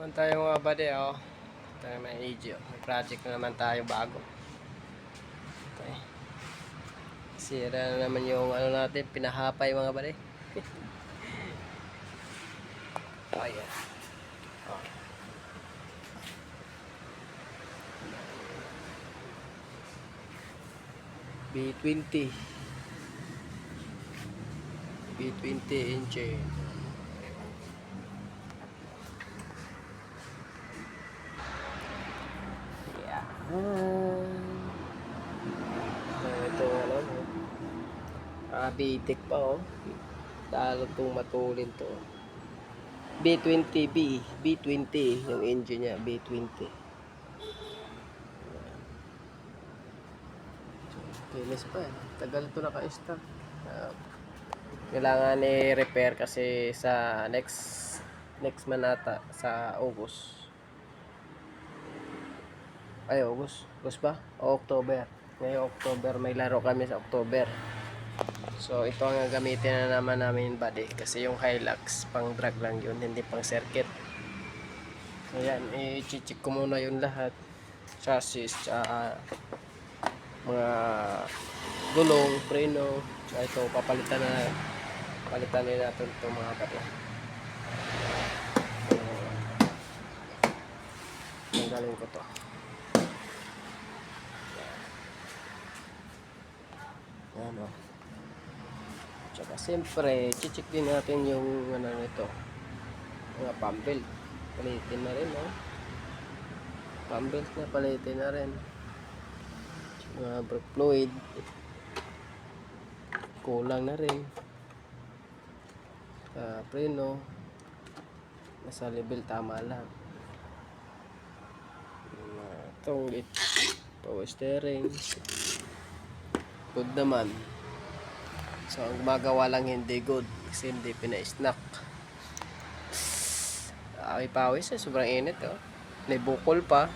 Naman tayo mga bade, oh. Tayo may video. May project na naman tayo bago. Okay. Sira na naman yung ano natin, pinahapay mga bade. Oh, yeah. Oh. B20 inch. Yeah. Ito ano, bitik pa oh. Talo itong matulin to. B20 yung engine niya, B20. Kilis pa eh. Tagal ito naka-start. Kailangan i-repair kasi sa next month ata, sa August. Ay, August ba? O October. Ngayong October, may laro kami sa October. So ito ang gamitin na naman namin body kasi yung Hilux pang drag lang yun, hindi pang circuit. So yan, i-check ko muna yung lahat. Chassis, mga gulong, preno, ito palitan din natin itong mga body. Tanggalin ko to. Yan o. Tsaka siyempre, check din natin yung ano nito, mga pump belt. Palitin na rin, no? Pump belt na palitin na rin. Mga brake fluid kulang na rin. Preno nasa level tama lang. Itong power steering good naman. So ang gumagawa lang hindi good kasi hindi pina-snack. Ay pawis eh, sobrang init oh. May bukol pa.